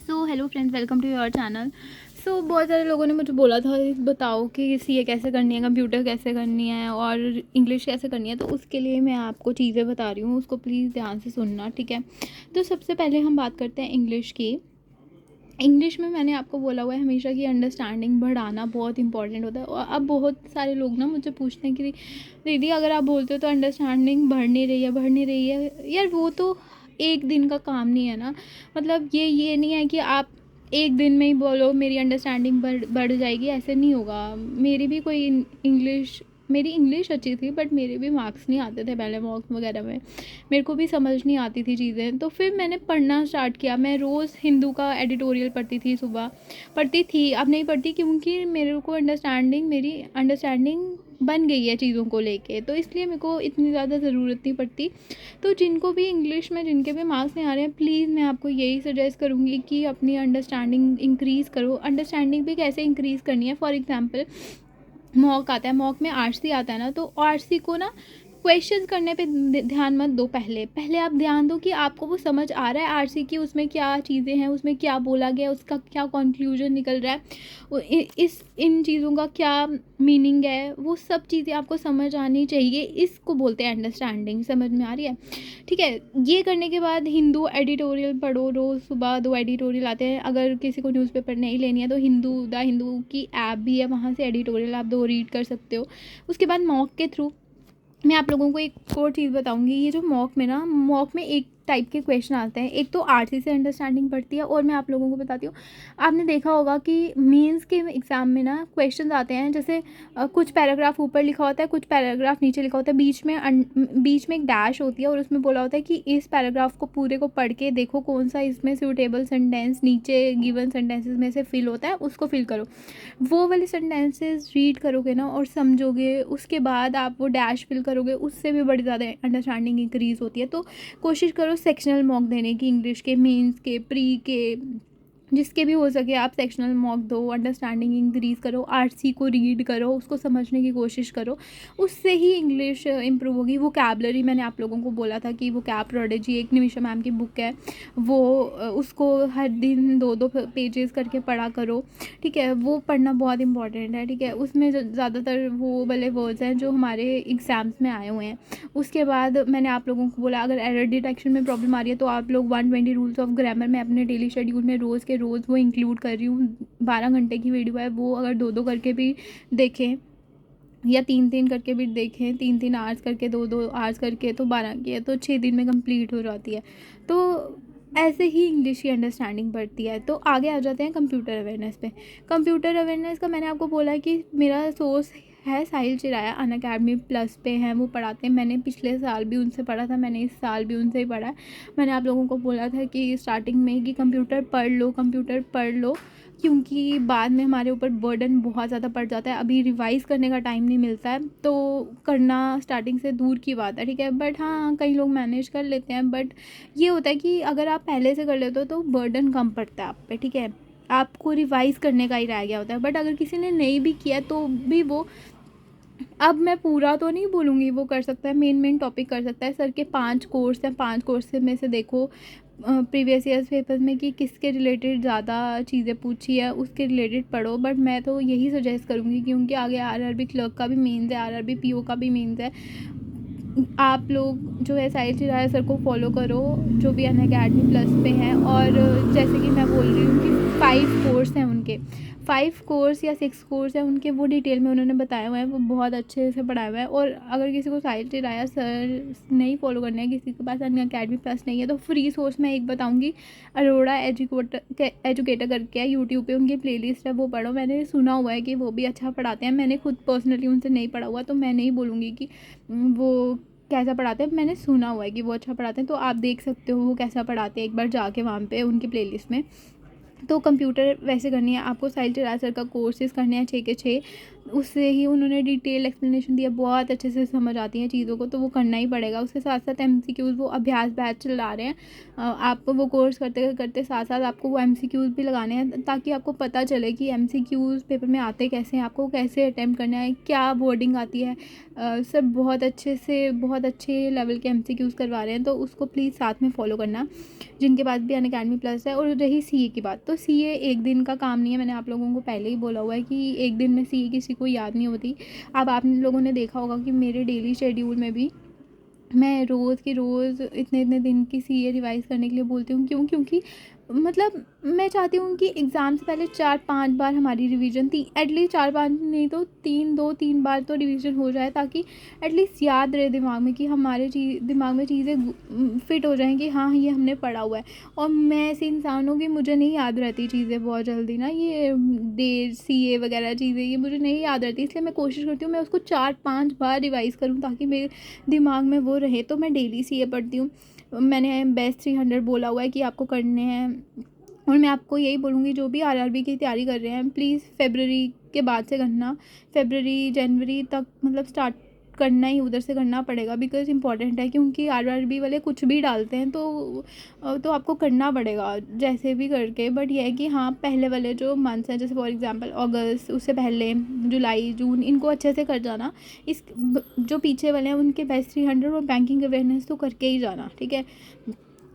So hello friends, welcome to your channel. So बहुत सारे लोगों ने मुझे बोला था बताओ कि सीए कैसे करनी है, कंप्यूटर कैसे करनी है और इंग्लिश कैसे करनी है। तो उसके लिए मैं आपको चीज़ें बता रही हूँ, उसको प्लीज़ ध्यान से सुनना, ठीक है। तो सबसे पहले हम बात करते हैं इंग्लिश की। इंग्लिश में मैंने आपको बोला हुआ है हमेशा कि अंडरस्टैंडिंग बढ़ाना बहुत इंपॉर्टेंट होता है। और अब बहुत सारे लोग ना मुझे पूछते हैं कि दीदी अगर आप बोलते हो तो अंडरस्टैंडिंग बढ़ नहीं रही है यार। वो तो एक दिन का काम नहीं है ना। मतलब ये नहीं है कि आप एक दिन में ही बोलो मेरी अंडरस्टैंडिंग बढ़ जाएगी, ऐसे नहीं होगा। मेरी इंग्लिश अच्छी थी बट मेरे भी मार्क्स नहीं आते थे पहले मॉक्स वगैरह में। मेरे को भी समझ नहीं आती थी चीज़ें, तो फिर मैंने पढ़ना स्टार्ट किया। मैं रोज़ हिंदू का एडिटोरियल पढ़ती थी, सुबह पढ़ती थी, अब नहीं पढ़ती क्योंकि मेरे को मेरी अंडरस्टैंडिंग बन गई है चीज़ों को लेके, तो इसलिए मेरे को इतनी ज़्यादा ज़रूरत नहीं पड़ती। तो जिनको भी इंग्लिश में जिनके भी मार्क्स नहीं आ रहे हैं, प्लीज़ मैं आपको यही सजेस्ट करूँगी कि अपनी अंडरस्टैंडिंग इंक्रीज़ करो। अंडरस्टैंडिंग भी कैसे इंक्रीज़ करनी है, फॉर एग्जांपल मॉक आता है, मॉक में आरसी आता है ना, तो आरसी को ना क्वेश्चंस करने पे ध्यान मत दो। पहले पहले आप ध्यान दो कि आपको वो समझ आ रहा है आरसी की, उसमें क्या चीज़ें हैं, उसमें क्या बोला गया, उसका क्या कंक्लूजन निकल रहा है, इस इन चीज़ों का क्या मीनिंग है, वो सब चीज़ें आपको समझ आनी चाहिए। इसको बोलते हैं अंडरस्टैंडिंग। समझ में आ रही है? ठीक है। ये करने के बाद हिंदू एडिटोरियल पढ़ो, रोज़ सुबह 2 एडिटोरियल आते हैं। अगर किसी को न्यूज़पेपर नहीं लेनी है तो द हिंदू की ऐप भी है, वहाँ से एडिटोरियल आप 2 रीड कर सकते हो। उसके बाद मॉक के थ्रू मैं आप लोगों को एक और चीज़ बताऊंगी। ये जो मॉक में एक टाइप के क्वेश्चन आते हैं। एक तो आरसी से अंडरस्टैंडिंग बढ़ती है, और मैं आप लोगों को बताती हूँ, आपने देखा होगा कि मेंस के एग्ज़ाम में ना क्वेश्चंस आते हैं, जैसे कुछ पैराग्राफ ऊपर लिखा होता है, कुछ पैराग्राफ नीचे लिखा होता है, बीच में एक डैश होती है और उसमें बोला होता है कि इस पैराग्राफ को पूरे को पढ़ के देखो कौन सा इसमें सूटेबल सेंटेंस नीचे गिवन सेंटेंसेस में से फिल होता है, उसको फिल करो। वो वाले सेंटेंसेस रीड करोगे ना और समझोगे, उसके बाद आप वो डैश फिल करोगे, उससे भी बड़ी ज़्यादा अंडरस्टैंडिंग इंक्रीज़ होती है। तो कोशिश करो सेक्शनल मॉक देने की, इंग्लिश के, मेंस के, प्री के, जिसके भी हो सके आप सेक्शनल मॉक दो। अंडरस्टैंडिंग इंक्रीज़ करो, आरसी को रीड करो, उसको समझने की कोशिश करो, उससे ही इंग्लिश इम्प्रूव होगी। वोकैबलरी मैंने आप लोगों को बोला था कि वोकैब प्रोडिजी एक निमिषा मैम की बुक है, वो उसको हर दिन 2-2 पेजेस करके पढ़ा करो, ठीक है। वो पढ़ना बहुत इंपॉर्टेंट है, ठीक है। उसमें ज़्यादातर वो वाले वर्ड्स हैं जो हमारे एग्ज़ाम्स में आए हुए हैं। उसके बाद मैंने आप लोगों को बोला अगर एरर डिटेक्शन में प्रॉब्लम आ रही है तो आप लोग 120 रूल्स ऑफ ग्रामर में अपने डेली शेड्यूल में रोज़ के रोज़ वो इंक्लूड कर रही हूँ। 12 घंटे की वीडियो है वो, अगर 2-2 करके भी देखें या 3-3 करके भी देखें, 3-3 आवर्स करके, 2-2 आवर्स करके, तो 12 की है तो 6 दिन में कंप्लीट हो जाती है। तो ऐसे ही इंग्लिश की अंडरस्टैंडिंग बढ़ती है। तो आगे आ जाते हैं कंप्यूटर अवेयरनेस पे। कंप्यूटर अवेयरनेस का मैंने आपको बोला कि मेरा सोर्स है साहिल चिराया, अनअकैडमी प्लस पे हैं, वो पढ़ाते हैं। मैंने पिछले साल भी उनसे पढ़ा था, मैंने इस साल भी उनसे ही पढ़ा है। मैंने आप लोगों को बोला था कि स्टार्टिंग में कि कंप्यूटर पढ़ लो, क्योंकि बाद में हमारे ऊपर बर्डन बहुत ज़्यादा पड़ जाता है। अभी रिवाइज़ करने का टाइम नहीं मिलता है, तो करना स्टार्टिंग से दूर की बात है, ठीक है। बट हाँ, कई लोग मैनेज कर लेते हैं, बट ये होता है कि अगर आप पहले से कर लेते हो तो बर्डन कम पड़ता है आप पे, ठीक है। आपको रिवाइज़ करने का ही रह गया होता है। बट अगर किसी ने नहीं भी किया तो भी वो, अब मैं पूरा तो नहीं बोलूँगी, वो कर सकता है, मेन टॉपिक कर सकता है। सर के 5 कोर्स हैं, 5 कोर्स में से देखो प्रीवियस ईयर्स पेपर में कि किसके रिलेटेड ज़्यादा चीज़ें पूछी है, उसके रिलेटेड पढ़ो। बट मैं तो यही सजेस्ट करूँगी क्योंकि आगे आरआरबी क्लर्क का भी मेंस है, आरआरबी पीओ का भी मेंस है। आप लोग जो है साहिल चिराया सर को फॉलो करो, जो भी अनअकैडमी प्लस पे हैं। और जैसे कि मैं बोल रही हूँ कि 5 कोर्स हैं उनके, 5 कोर्स या 6 कोर्स हैं उनके, वो डिटेल में उन्होंने बताया हुआ है, वो बहुत अच्छे से पढ़ाया हुआ है। और अगर किसी को साहिल चिराया सर नहीं फॉलो करना है, किसी के पास अनअकैडमी प्लस नहीं है, तो फ्री सोर्स मैं एक बताऊँगी, अरोड़ा एजुकेटर करके है, यूट्यूब पे उनकी प्लेलिस्ट है, वो पढ़ो। मैंने सुना हुआ है कि वो भी अच्छा पढ़ाते हैं। मैंने खुद पर्सनली उनसे नहीं पढ़ा हुआ, तो मैं नहीं बोलूँगी कि वो कैसा पढ़ाते हैं। मैंने सुना हुआ है कि वो अच्छा पढ़ाते हैं, तो आप देख सकते हो वो कैसा पढ़ाते हैं, एक बार जाके वहाँ पे उनकी प्लेलिस्ट में। तो कंप्यूटर वैसे करनी है आपको, साहिल चिराग सर का कोर्सेज़ करने हैं 6 के 6, उससे ही उन्होंने डिटेल एक्सप्लेनेशन दिया, बहुत अच्छे से समझ आती हैं चीज़ों को, तो वो करना ही पड़ेगा। उसके साथ साथ एमसीक्यूज़ वो अभ्यास बैच चला रहे हैं, आप वो कोर्स करते करते साथ साथ आपको वो एमसीक्यूज़ भी लगाने हैं, ताकि आपको पता चले कि एमसीक्यूज़ पेपर में आते कैसे हैं, आपको कैसे अटैम्प्ट करना है, क्या वर्डिंग आती है, सब बहुत अच्छे से बहुत अच्छे लेवल के एमसीक्यूज़ करवा रहे हैं, तो उसको प्लीज़ साथ में फॉलो करना जिनके पास भी अनअकैडमी प्लस है। और रही सीए की बात, तो सीए एक दिन का काम नहीं है, मैंने आप लोगों को पहले ही बोला हुआ है कि एक दिन में सीए किसी को याद नहीं होती। अब आप लोगों ने देखा होगा कि मेरे डेली शेड्यूल में भी मैं रोज़ की रोज़ इतने इतने दिन की सीए रिवाइज़ करने के लिए बोलती हूँ। क्यों? क्योंकि मतलब मैं चाहती हूँ कि एग्ज़ाम से पहले 4-5 बार हमारी रिवीजन एटलीस्ट 4-5 नहीं तो 2-3 बार तो रिवीजन हो जाए, ताकि एटलीस्ट याद रहे दिमाग में कि हमारे दिमाग में चीज़ें फिट हो जाएँ कि हाँ ये हमने पढ़ा हुआ है। और मैं ऐसी इंसान हूँ कि मुझे नहीं याद रहती चीज़ें बहुत जल्दी ना, ये डेट सीए वगैरह चीज़ें ये मुझे नहीं याद रहती, इसलिए मैं कोशिश करती हूँ मैं उसको 4-5 बार रिवाइज़ करूँ ताकि मेरे दिमाग में वो रहे। तो मैं डेली सीए पढ़ती हूँ। मैंने बेस्ट 300 बोला हुआ है कि आपको करने हैं, और मैं आपको यही बोलूँगी जो भी आरआरबी की तैयारी कर रहे हैं प्लीज़ फरवरी के बाद से करना, फरवरी जनवरी तक मतलब स्टार्ट करना ही उधर से करना पड़ेगा, बिकॉज़ इंपॉर्टेंट है। क्योंकि आरआरबी वाले कुछ भी डालते हैं तो आपको करना पड़ेगा जैसे भी करके। बट ये है कि हाँ पहले वाले जो मंथ्स हैं, जैसे फॉर एग्जांपल अगस्त, उससे पहले जुलाई जून, इनको अच्छे से कर जाना। जो पीछे वाले हैं उनके बेस्ट 300 और बैंकिंग अवेयरनेस तो करके ही जाना, ठीक है।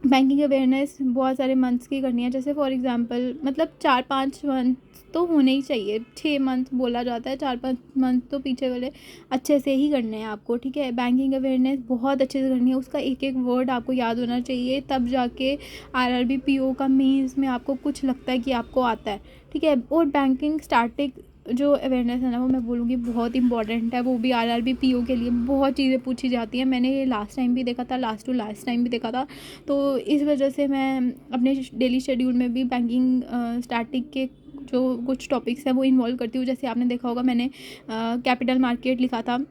बैंकिंग अवेयरनेस बहुत सारे मंथ्स की करनी है, जैसे फॉर एग्जांपल मतलब 4-5 मंथ तो होने ही चाहिए, 6 मंथ बोला जाता है, 4-5 मंथ तो पीछे वाले अच्छे से ही करने हैं आपको, ठीक है। बैंकिंग अवेयरनेस बहुत अच्छे से करनी है, उसका एक एक वर्ड आपको याद होना चाहिए, तब जाके आरआरबी पीओ का मेंस में आपको कुछ लगता है कि आपको आता है, ठीक है। और बैंकिंग स्टैटिक जो अवेयरनेस है ना, वो मैं बोलूँगी बहुत इंपॉर्टेंट है, वो भी आरआरबी पीओ के लिए बहुत चीज़ें पूछी जाती हैं। मैंने ये लास्ट टाइम भी देखा था, लास्ट टू लास्ट टाइम भी देखा था, तो इस वजह से मैं अपने डेली शेड्यूल में भी बैंकिंग स्टैटिक के जो कुछ टॉपिक्स हैं वो इन्वॉल्व करती हूँ। जैसे आपने देखा होगा मैंने कैपिटल मार्केट लिखा था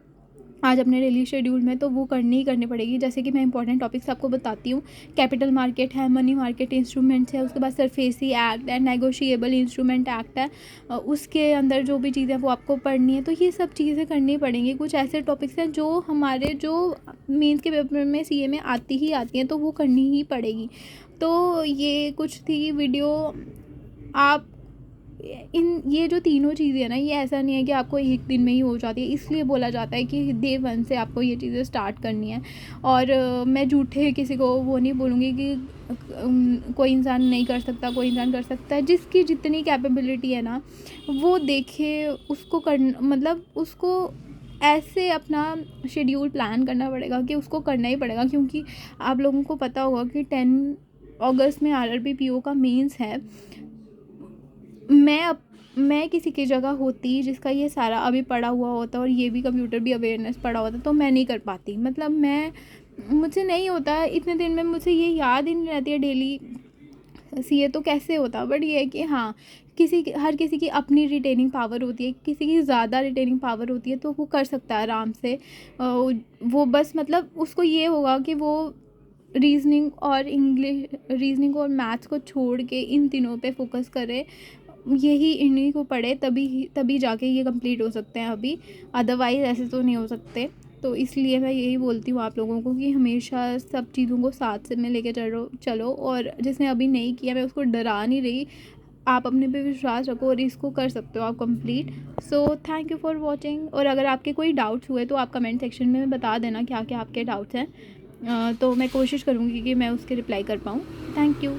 आज अपने डेली शेड्यूल में, तो वो करनी ही करनी पड़ेगी। जैसे कि मैं इंपॉर्टेंट टॉपिक्स आपको बताती हूँ, कैपिटल मार्केट है, मनी मार्केट इंस्ट्रूमेंट्स है, उसके बाद सरफेसी एक्ट है, नेगोशिएबल इंस्ट्रूमेंट एक्ट है, उसके अंदर जो भी चीज़ें वो आपको पढ़नी है, तो ये सब चीज़ें करनी पड़ेंगी। कुछ ऐसे टॉपिक्स हैं जो हमारे जो मेंस के पेपर में सीए में आती हैं, तो वो करनी ही पड़ेगी। तो ये कुछ थी वीडियो। आप ये जो तीनों चीज़ें हैं ना, ये ऐसा नहीं है कि आपको एक दिन में ही हो जाती है, इसलिए बोला जाता है कि डे 1 से आपको ये चीज़ें स्टार्ट करनी है। और मैं झूठे किसी को वो नहीं बोलूँगी कि कोई इंसान नहीं कर सकता, कोई इंसान कर सकता है। जिसकी जितनी कैपेबिलिटी है ना, वो देखे, उसको मतलब उसको ऐसे अपना शेड्यूल प्लान करना पड़ेगा कि उसको करना ही पड़ेगा। क्योंकि आप लोगों को पता होगा कि 10 अगस्त में आरआरबी पीओ का मेंस है। मैं किसी की जगह होती जिसका ये सारा अभी पढ़ा हुआ होता और ये भी कंप्यूटर भी अवेयरनेस पढ़ा होता, तो मैं नहीं कर पाती। मतलब मुझसे नहीं होता इतने दिन में, मुझे ये याद ही नहीं रहती है डेली सीए, तो कैसे होता। बट ये है कि हाँ हर किसी की अपनी रिटेनिंग पावर होती है, किसी की ज़्यादा रिटेनिंग पावर होती है, तो वो कर सकता है आराम से। वो बस मतलब उसको ये होगा कि वो रीजनिंग और मैथ्स को छोड़ के इन तीनों पे फोकस करे, यही इन्हीं को पढ़े, तभी जाके ये कंप्लीट हो सकते हैं अभी, अदरवाइज़ ऐसे तो नहीं हो सकते। तो इसलिए मैं यही बोलती हूँ आप लोगों को कि हमेशा सब चीज़ों को साथ से में लेके चलो। और जिसने अभी नहीं किया, मैं उसको डरा नहीं रही, आप अपने पे विश्वास रखो और इसको कर सकते हो आप complete. So thank you for watching. और अगर आपके कोई डाउट्स हुए तो आप कमेंट सेक्शन में बता देना क्या क्या आपके डाउट्स हैं, तो मैं कोशिश करूँगी कि मैं उसके रिप्लाई कर पाऊँ। Thank you.